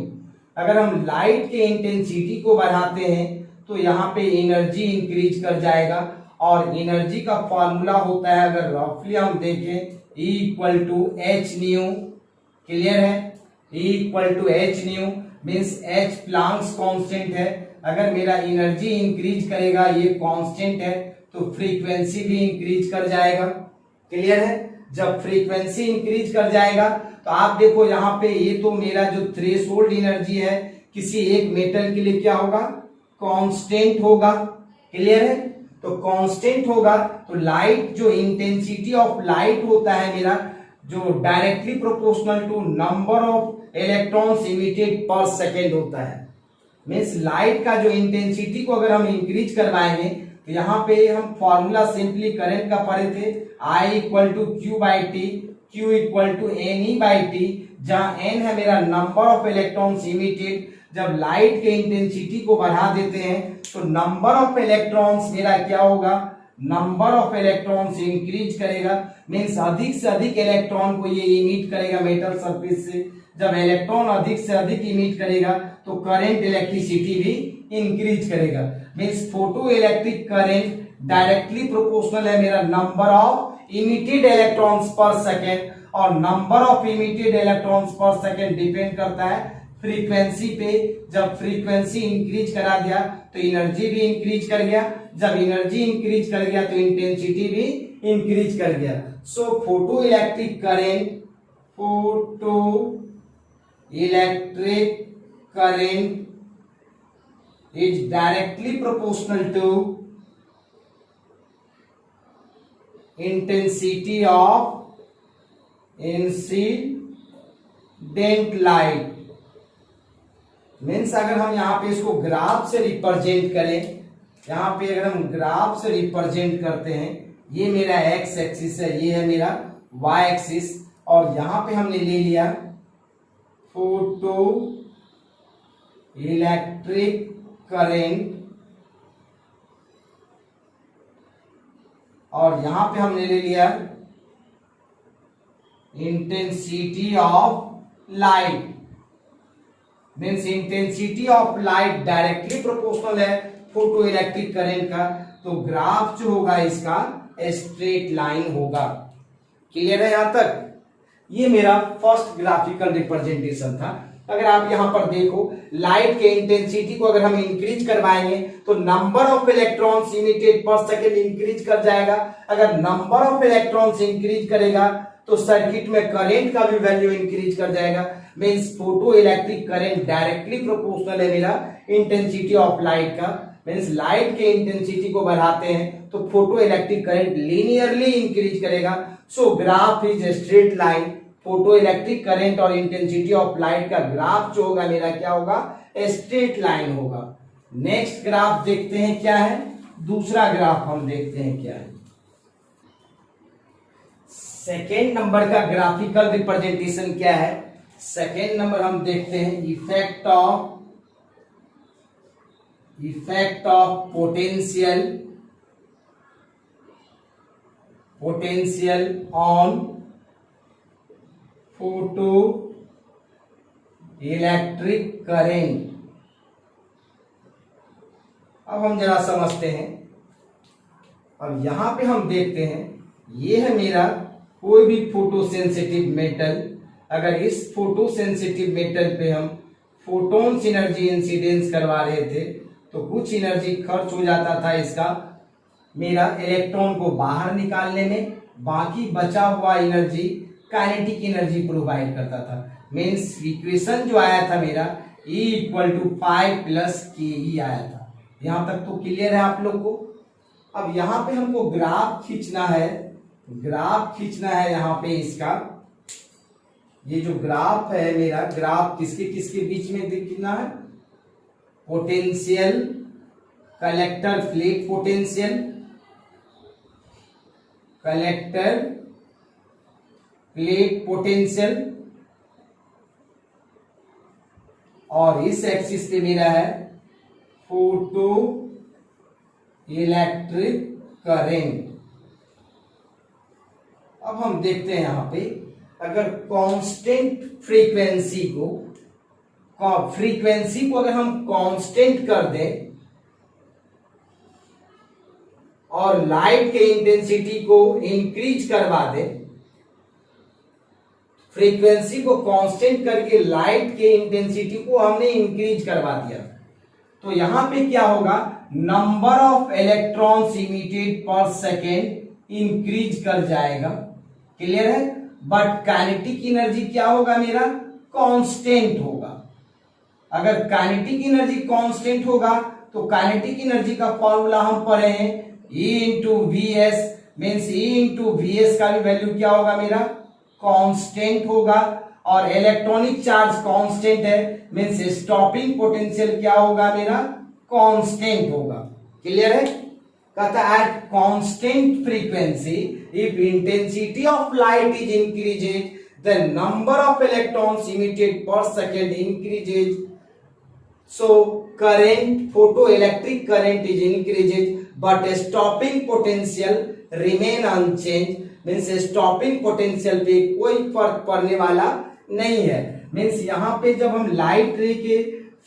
अगर हम लाइट के इंटेंसिटी को बढ़ाते हैं तो यहाँ पे एनर्जी इंक्रीज कर जाएगा, और एनर्जी का फॉर्मूला होता है, अगर रफली हम देखें, E equal to H nu. Clear है? E equal to H nu means H Planck's constant है। अगर मेरा एनर्जी इंक्रीज करेगा, ये कांस्टेंट है, तो फ्रीक्वेंसी भी इंक्रीज कर जाएगा। क्लियर है? जब फ्रीक्वेंसी इंक्रीज कर जाएगा तो आप देखो यहाँ पे ये तो मेरा जो थ्रेशोल्ड एनर्जी है किसी एक मेटल के लिए क्या होगा, कांस्टेंट होगा। क्लियर है? तो कांस्टेंट होगा तो लाइट जो इंटेंसिटी ऑफ लाइट होता है मेरा, जो directly proportional to number of electrons emitted per second होता है। मीन्स लाइट का जो इंटेंसिटी को अगर हम इंक्रीज करवाएंगे तो यहाँ पे हम फॉर्मूला सिंपली करंट का पढ़े थे, I equal to Q by T, Q equal to N E by T, जहां एन है मेरा नंबर ऑफ इलेक्ट्रॉन्स इमिटेड। जब लाइट के इंटेंसिटी को बढ़ा देते हैं तो नंबर ऑफ इलेक्ट्रॉन्स मेरा क्या होगा, नंबर ऑफ इलेक्ट्रॉन्स इंक्रीज करेगा। मीन्स अधिक से अधिक इलेक्ट्रॉन को ये इमिट करेगा मेटल सरफेस से। जब इलेक्ट्रॉन अधिक से अधिक इमिट करेगा तो करंट इलेक्ट्रिसिटी भी इंक्रीज करेगा। Means photo electric current directly proportional है मेरा नंबर ऑफ इमिटेड इलेक्ट्रॉन्स पर सेकेंड, और नंबर ऑफ इमिटेड इलेक्ट्रॉन्स पर सेकेंड डिपेंड करता है फ्रीक्वेंसी पे। जब फ्रीक्वेंसी इंक्रीज करा दिया तो एनर्जी भी इंक्रीज कर गया, जब एनर्जी इंक्रीज कर गया तो इंटेंसिटी भी इंक्रीज कर गया। So photo electric current is directly proportional to intensity of incident light। Means अगर हम यहाँ पे इसको ग्राफ से रिप्रेजेंट करें, यहाँ पे अगर हम ग्राफ से रिप्रेजेंट करते हैं, ये मेरा एक्स एक्सिस है, ये है मेरा वाई एक्सिस, और यहाँ पे हमने ले लिया फोटो इलेक्ट्रिक करंट, और यहां पे हमने ले लिया intensity of light. Means intensity of light directly proportional है फोटो इलेक्ट्रिक करंट का, तो ग्राफ जो होगा इसका स्ट्रेट लाइन होगा। क्लियर है यहां तक? ये मेरा फर्स्ट ग्राफिकल रिप्रेजेंटेशन था। अगर आप यहां पर देखो लाइट के इंटेंसिटी को अगर हम इंक्रीज करवाएंगे तो number of electrons emitted per second increase कर जाएगा। अगर नंबर ऑफ इलेक्ट्रॉन्स इंक्रीज करेगा तो सर्किट में करंट का भी वैल्यू इंक्रीज कर जाएगा। Means photo electric current directly proportional है मेरा इंटेंसिटी ऑफ लाइट का। मींस लाइट के इंटेंसिटी को बढ़ाते हैं तो photo electric current linearly increase करेगा। So graph is straight line. Photo electric current और इंटेंसिटी ऑफ लाइट का ग्राफ जो होगा मेरा क्या होगा, स्ट्रेट लाइन होगा। नेक्स्ट ग्राफ देखते हैं क्या है, दूसरा ग्राफ हम देखते हैं क्या है। सेकेंड नंबर का ग्राफिकल रिप्रेजेंटेशन क्या है। सेकेंड नंबर हम देखते हैं effect of potential on photo electric current. अब हम जरा समझते हैं। अब यहां पे हम देखते हैं ये है मेरा कोई भी फोटो सेंसिटिव मेटल। अगर इस फोटो सेंसिटिव मेटल पे हम फोटोन्स एनर्जी इंसिडेंस करवा रहे थे तो कुछ एनर्जी खर्च हो जाता था इसका मेरा इलेक्ट्रॉन को बाहर निकालने में, बाकी बचा हुआ एनर्जी काइनेटिक एनर्जी प्रोवाइड करता था। मींस इक्वेशन जो आया था मेरा E = 5 + KE आया था। यहां तक तो क्लियर है आप लोग को। अब यहां पे हमको ग्राफ खींचना है, यहां पे इसका ये जो ग्राफ है मेरा, ग्राफ किसके किसके बीच में दिखना है, potential collector plate potential, collector plate potential, और इस एक्सिस पे मेरा है फोटो इलेक्ट्रिक करंट। अब हम देखते हैं यहां पे अगर कांस्टेंट फ्रीक्वेंसी को अगर हम कांस्टेंट कर दें और लाइट के इंटेंसिटी को इंक्रीज करवा दें, फ्रीक्वेंसी को कांस्टेंट करके लाइट के इंटेंसिटी को हमने इंक्रीज करवा दिया तो यहां पे क्या होगा, number of electrons emitted per second increase कर जाएगा। क्लियर है। बट काइनेटिक एनर्जी क्या होगा मेरा, कांस्टेंट होगा। अगर काइनेटिक एनर्जी कांस्टेंट होगा तो काइनेटिक एनर्जी का फॉर्मूला हम पढ़े हैं E × Vs। Means E × Vs का भी वैल्यू क्या होगा मेरा, कांस्टेंट होगा। और इलेक्ट्रॉनिक चार्ज कांस्टेंट है, मींस स्टॉपिंग पोटेंशियल क्या होगा मेरा, कांस्टेंट होगा। क्लियर है। कहता है at constant frequency if intensity of light is increases the number of electrons emitted per second increases. So current, photo electric current is increases but stopping potential remain unchange. Means stopping potential पे कोई फर्क पड़ने वाला नहीं है। मीन्स यहां पे जब हम लाइट रे के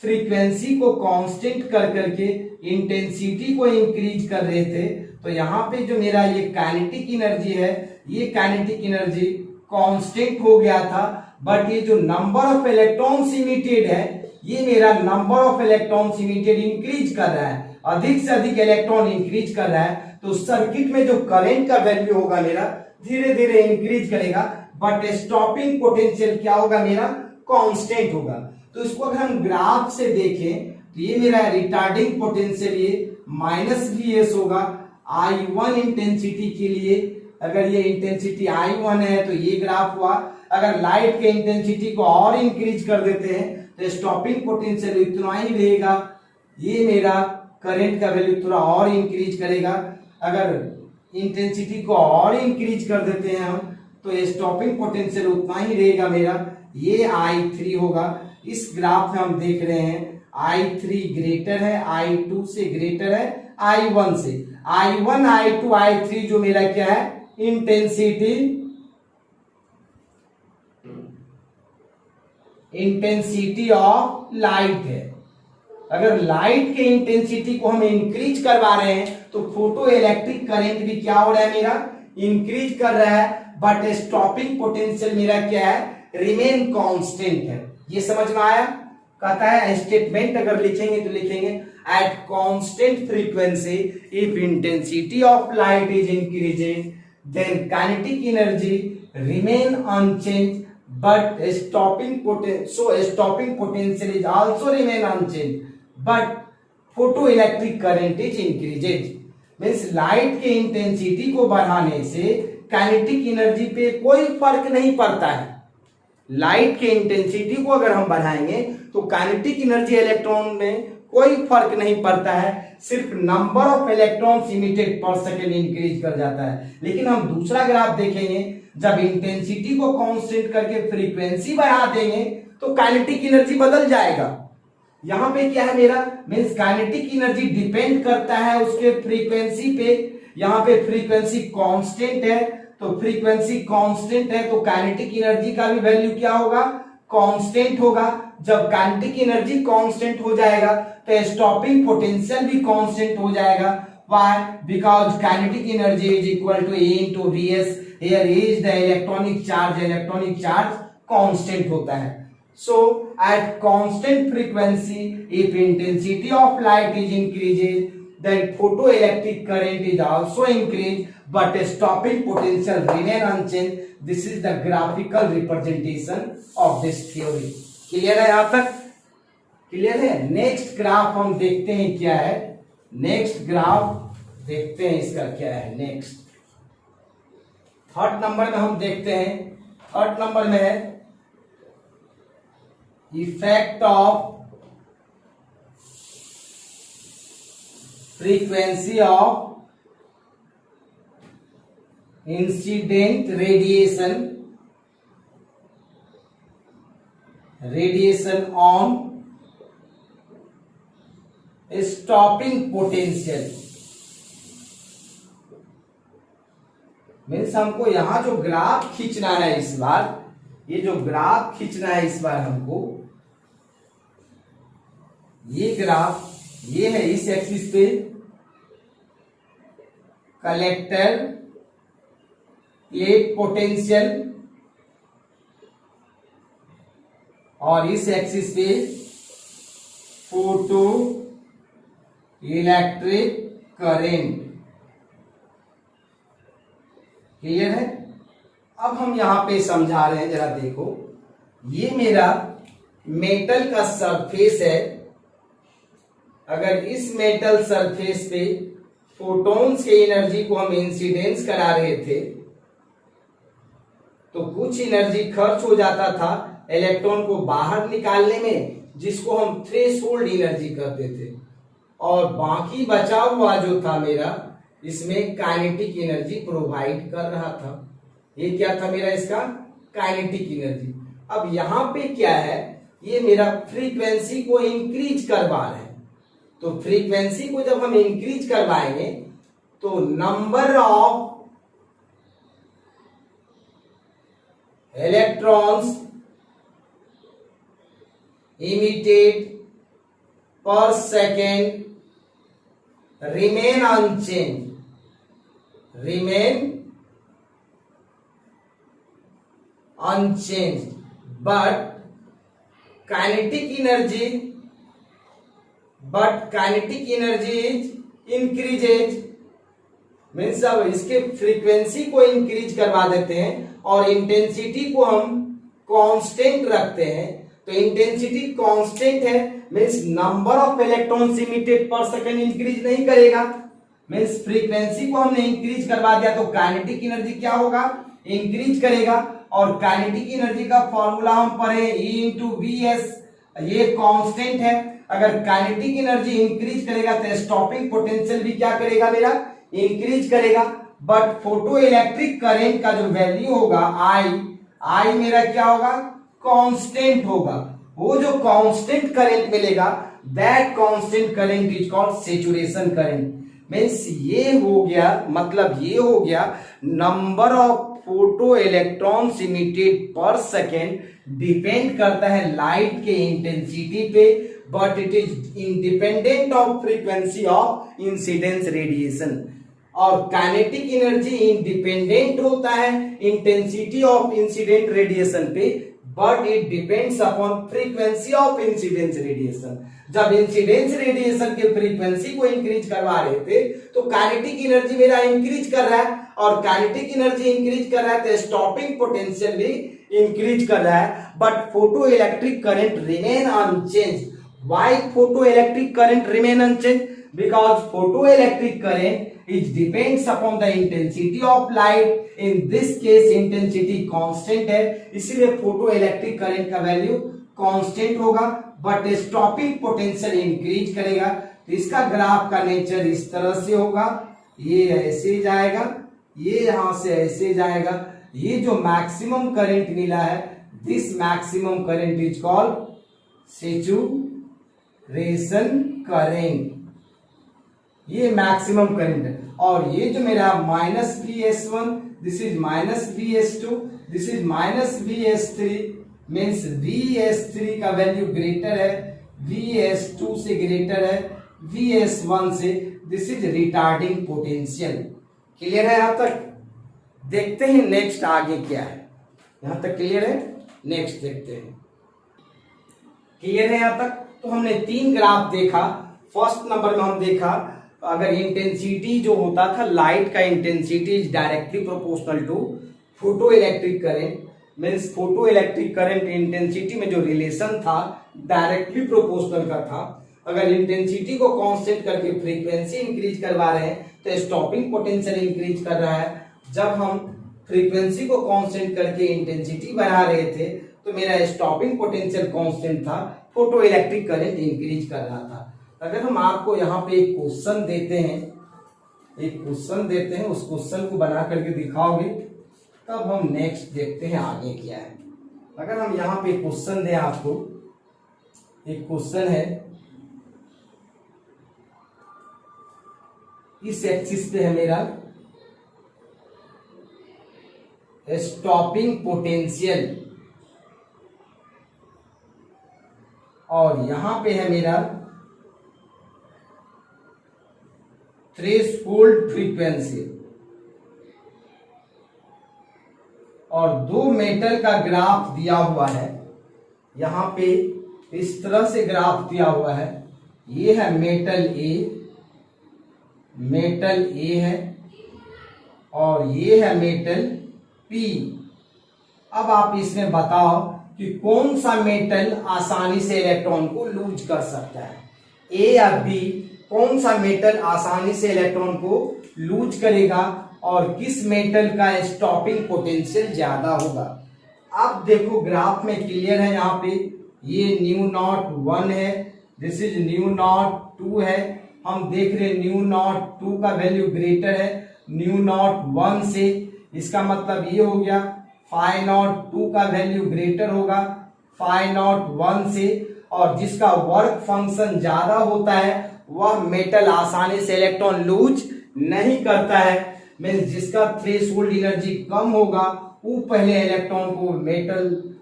फ्रीक्वेंसी को कांस्टेंट कर करके इंटेंसिटी को इंक्रीज कर रहे थे तो यहां पे जो मेरा ये काइनेटिक एनर्जी है, ये काइनेटिक एनर्जी कांस्टेंट हो गया था। बट ये जो नंबर ऑफ इलेक्ट्रॉन्स इमिटेड है, ये मेरा number of electrons emitted increase कर रहा है, अधिक से अधिक इलेक्ट्रॉन इंक्रीज कर रहा है। तो सर्किट में जो करंट का वैल्यू होगा मेरा धीरे धीरे इंक्रीज करेगा, बट स्टॉपिंग पोटेंशियल क्या होगा मेरा, कांस्टेंट होगा। तो इसको अगर हम ग्राफ से देखें तो ये मेरा रिटार्डिंग पोटेंशियल ये -Vs होगा I1 इंटेंसिटी के लिए। अगर ये इंटेंसिटी I1 है तो ये ग्राफ हुआ। अगर लाइट के इंटेंसिटी को और इंक्रीज कर देते हैं तो स्टॉपिंग पोटेंशियल इतना ही रहेगा, ये मेरा करंट का वैल्यू थोड़ा और इंक्रीज करेगा। अगर इंटेंसिटी को और इंक्रीज कर देते हैं हम तो स्टॉपिंग पोटेंशियल उतना ही रहेगा मेरा, ये I3 होगा। इस ग्राफ में हम देख रहे हैं I3 ग्रेटर है, I2 से ग्रेटर है I1 से। I1 I2 I3 जो मेरा क्या है, इंटेंसिटी ऑफ लाइट है। अगर लाइट के इंटेंसिटी को हम इंक्रीज करवा रहे हैं तो फोटो इलेक्ट्रिक करंट भी क्या हो रहा है मेरा, इंक्रीज कर रहा है। बट स्टॉपिंग पोटेंशियल मेरा क्या है, रिमेन कांस्टेंट है। ये समझ में आया। कहता है स्टेटमेंट अगर लिखेंगे तो लिखेंगे at constant frequency if intensity of light is increasing then kinetic energy remain unchange but stopping potential is also remain unchanged but photoelectric current is increased। Means light के इंटेंसिटी को बढ़ाने से काइनेटिक एनर्जी पे कोई फर्क नहीं पड़ता है। लाइट के इंटेंसिटी को अगर हम बढ़ाएंगे तो काइनेटिक एनर्जी इलेक्ट्रॉन में कोई फर्क नहीं पड़ता है, सिर्फ number of electrons emitted per second increase कर जाता है। लेकिन हम दूसरा ग्राफ देखेंगे, जब इंटेंसिटी को कांस्टेंट करके फ्रीक्वेंसी बढ़ा देंगे तो काइनेटिक एनर्जी बदल जाएगा। यहां पे क्या है मेरा, मींस काइनेटिक एनर्जी डिपेंड करता है उसके फ्रीक्वेंसी पे। यहां पे फ्रीक्वेंसी कांस्टेंट है, तो फ्रीक्वेंसी कांस्टेंट है तो काइनेटिक एनर्जी का भी वैल्यू क्या होगा, कांस्टेंट होगा। जब काइनेटिक एनर्जी कांस्टेंट हो जाएगा तो स्टॉपिंग पोटेंशियल भी कांस्टेंट हो जाएगा। Why? Because kinetic energy is equal to E into Vs। here is the electronic charge constant होता है। so at constant frequency if intensity of light is increases then photoelectric current is also increased but stopping potential remain unchanged। this is the graphical representation of this theory। Clear है? यहां तक क्लियर है? नेक्स्ट ग्राफ हम देखते हैं क्या है, नेक्स्ट ग्राफ देखते हैं इसका क्या है। नेक्स्ट थर्ड नंबर में हम देखते हैं, थर्ड नंबर में है effect of frequency of incident radiation on stopping potential. Means हमको यहां जो ग्राफ खींचना है इस बार, ये जो ग्राफ खींचना है इस बार हमको, ये ग्राफ ये है इस एक्सिस पे कलेक्टर प्लेट पोटेंशियल और इस एक्सिस पे फोटो इलेक्ट्रिक करेंट। क्लियर है? अब हम यहां पे समझा रहे हैं, जरा देखो, ये मेरा मेटल का सरफेस है। अगर इस मेटल सरफेस पे फोटॉन्स की एनर्जी को हम इंसिडेंस करा रहे थे तो कुछ एनर्जी खर्च हो जाता था इलेक्ट्रॉन को बाहर निकालने में, जिसको हम थ्रेशोल्ड एनर्जी कहते थे, और बाकी बचा हुआ जो था मेरा, इसमें काइनेटिक एनर्जी प्रोवाइड कर रहा था। ये क्या था मेरा, इसका काइनेटिक एनर्जी। अब यहां पे क्या है, ये मेरा फ्रीक्वेंसी को इंक्रीज करवा रहे हैं, तो फ्रीक्वेंसी को जब हम इंक्रीज करवाएंगे तो number of electrons emitted per second remain unchanged, but kinetic energy is increases। Means अब इसके फ्रीक्वेंसी को इंक्रीज करवा देते हैं और इंटेंसिटी को हम कांस्टेंट रखते हैं। तो इंटेंसिटी कांस्टेंट है, means number of electrons emitted पर सेकंड इंक्रीज नहीं करेगा। मीन्स फ्रीक्वेंसी को हमने इंक्रीज करवा दिया तो काइनेटिक एनर्जी क्या होगा, इंक्रीज करेगा। और काइनेटिक एनर्जी का फॉर्मूला हम पढ़े E into Vs, ये कांस्टेंट है। अगर काइनेटिक एनर्जी इंक्रीज करेगा तो स्टॉपिंग पोटेंशियल भी क्या करेगा, मेरा इंक्रीज करेगा। बट फोटो इलेक्ट्रिक करेंट का जो वैल्यू होगा I मेरा क्या होगा, कांस्टेंट होगा। वो जो कांस्टेंट करंट मिलेगा, that constant current is called saturation current. Means ये हो गया, मतलब ये हो गया number of photo electrons emitted per second depend करता है लाइट के इंटेंसिटी पे, but it is independent of frequency of incidence radiation. और काइनेटिक एनर्जी इंडिपेंडेंट होता है इंटेंसिटी ऑफ इंसिडेंट रेडिएशन पे, but it depends upon frequency of incidence radiation. जब इंसिडेंस रेडिएशन के फ्रीक्वेंसी को इंक्रीज करवा रहे थे तो काइनेटिक एनर्जी मेरा इंक्रीज कर रहा है, और काइनेटिक एनर्जी इंक्रीज कर रहा है तो स्टॉपिंग पोटेंशियल भी इंक्रीज कर रहा है। But photo electric current remain unchange. Why photo electric current remain unchange? Because photo electric current is depends upon the intensity of light. In this case intensity constant है, इसलिए फोटो इलेक्ट्रिक करंट का वैल्यू कांस्टेंट होगा, बट स्टॉपिंग पोटेंशियल इंक्रीज करेगा। तो इसका ग्राफ का नेचर इस तरह से होगा, ये ऐसे जाएगा, ये यहां से ऐसे जाएगा। ये जो मैक्सिमम करंट मिला है, this maximum current is called saturation current, ये मैक्सिमम करंट है। और ये जो मेरा minus VS1, this is minus VS2, this is minus VS3, means VS3 का वैल्यू ग्रेटर है, VS2 से ग्रेटर है, VS1 से। This is retarding potential. Clear है यहां तक? देखते हैं नेक्स्ट आगे क्या है। यहां तक क्लियर है? नेक्स्ट देखते हैं। क्लियर है यहां तक? तो हमने 3 ग्राफ देखा। फर्स्ट नंबर में हम देखा अगर इंटेंसिटी जो होता था लाइट का intensity is directly proportional to photo electric current, means photo electric current intensity में जो रिलेशन था डायरेक्टली प्रोपोर्शनल का था। अगर इंटेंसिटी को कांस्टेंट करके फ्रीक्वेंसी इंक्रीज करवा रहे हैं तो स्टॉपिंग पोटेंशियल इंक्रीज कर रहा है। जब हम फ्रीक्वेंसी को कांस्टेंट करके इंटेंसिटी बढ़ा रहे थे तो मेरा स्टॉपिंग पोटेंशियल कांस्टेंट था, फोटो इलेक्ट्रिक करंट इंक्रीज कर रहा था। अगर हम आपको यहाँ पे एक क्वेश्चन देते हैं, उस क्वेश्चन को बना करके दिखाओगे तब हम नेक्स्ट देखते हैं आगे क्या है। अगर हम यहाँ पे क्वेश्चन दें आपको, एक क्वेश्चन है, इस एक्सिस पे है मेरा स्टॉपिंग पोटेंशियल और यहां पे है मेरा थ्रेशोल्ड फ्रीक्वेंसी, और 2 मेटल का ग्राफ दिया हुआ है। यहां पे इस तरह से ग्राफ दिया हुआ है, ये है मेटल ए है और ये है मेटल P। अब आप इसमें बताओ कि कौन सा मेटल आसानी से इलेक्ट्रॉन को लूज कर सकता है, ए या बी? कौन सा मेटल आसानी से इलेक्ट्रॉन को लूज करेगा और किस मेटल का स्टॉपिंग पोटेंशियल ज्यादा होगा? आप देखो ग्राफ में क्लियर है, यहाँ पे ये न्यू नॉट 1 है, दिस इज न्यू नॉट 2 है। हम देख रहे हैं न्यू नॉट 2 का वैल्यू ग्रेटर है न्यू नॉट 1 से, इसका मतलब ये हो गया फाई नॉट 2 का वैल्यू ग्रेटर होगा फाई नॉट 1 से, और जिसका वर्क फंक्शन ज्यादा होता है वह मेटल आसानी से इलेक्ट्रॉन लूज नहीं करता है। मीन्स जिसका थ्रेशोल्ड एनर्जी कम होगा वो पहले इलेक्ट्रॉन को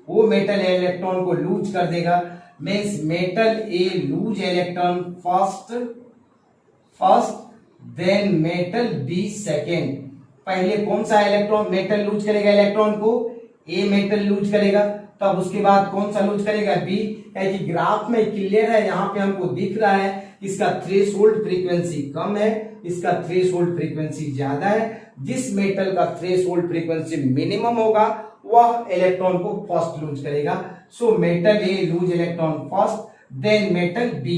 वो मेटल इलेक्ट्रॉन को लूज कर देगा। Means metal A lose electron first then metal B second. पहले कौन सा इलेक्ट्रॉन मेटल लूज करेगा इलेक्ट्रॉन को? ए मेटल लूज करेगा, तब उसके बाद कौन सा लूज करेगा? बी। कि ग्राफ में क्लियर है, यहाँ पे हमको दिख रहा है इसका थ्रेशोल्ड फ्रीक्वेंसी कम है, इसका थ्रेशोल्ड फ्रीक्वेंसी ज्यादा है। जिस मेटल का थ्रेशोल्ड फ्रीक्वेंसी मिनिमम होगा वह इलेक्ट्रॉन को फर्स्ट लूज करेगा। So metal A lose electron first then metal B.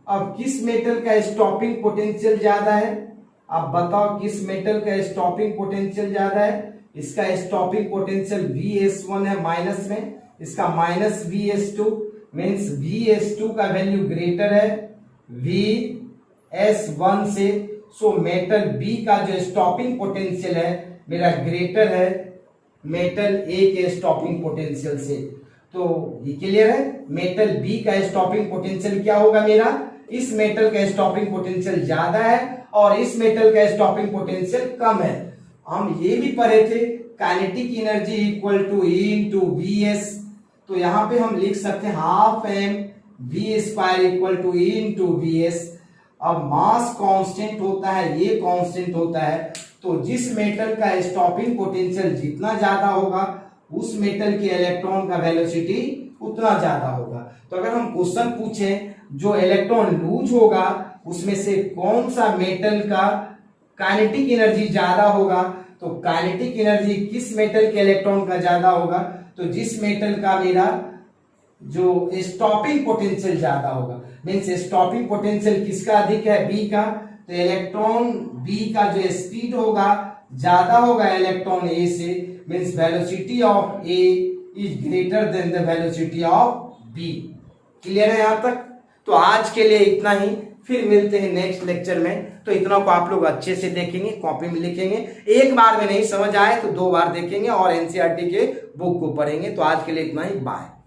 अब किस मेटल का स्टॉपिंग पोटेंशियल ज्यादा है? आप बताओ किस मेटल का स्टॉपिंग पोटेंशियल ज्यादा है? इसका स्टॉपिंग पोटेंशियल VS1 है माइनस में, इसका माइनस VS2, मीन्स VS2 का वैल्यू ग्रेटर है VS1 से। सो मेटल बी का जो स्टॉपिंग पोटेंशियल है मेरा ग्रेटर है मेटल ए के स्टॉपिंग पोटेंशियल से। तो ये क्लियर है, मेटल बी का स्टॉपिंग पोटेंशियल क्या होगा मेरा? इस मेटल का स्टॉपिंग पोटेंशियल ज्यादा है और इस मेटल का स्टॉपिंग पोटेंशियल कम है। हम ये भी पढ़े थे kinetic energy equal to E into VS, तो यहां पे हम लिख सकते हैं half mv² equal to E into VS। अब मास कांस्टेंट होता है, ये कांस्टेंट होता है, तो जिस मेटल का स्टॉपिंग पोटेंशियल जितना ज्यादा होगा उस मेटल के इलेक्ट्रॉन का वेलोसिटी उतना ज्यादा होगा। तो अगर हम क्वेश्चन पूछें जो इलेक्ट्रॉन लूज होगा उसमें से कौन सा मेटल का काइनेटिक एनर्जी ज्यादा होगा, तो काइनेटिक एनर्जी किस मेटल के इलेक्ट्रॉन का ज्यादा होगा, तो जिस मेटल का मेरा जो स्टॉपिंग पोटेंशियल ज्यादा होगा, मीन्स स्टॉपिंग पोटेंशियल किसका अधिक है, बी का, तो इलेक्ट्रॉन बी का जो स्पीड होगा ज्यादा होगा इलेक्ट्रॉन ए से, means velocity of A is greater than the velocity of B. Clear है यहां तक? तो आज के लिए इतना ही, फिर मिलते हैं नेक्स्ट लेक्चर में। तो इतना को आप लोग अच्छे से देखेंगे, कॉपी में लिखेंगे, एक बार में नहीं समझ आए तो 2 बार देखेंगे और एनसीईआरटी के बुक को पढ़ेंगे। तो आज के लिए इतना ही, बाय।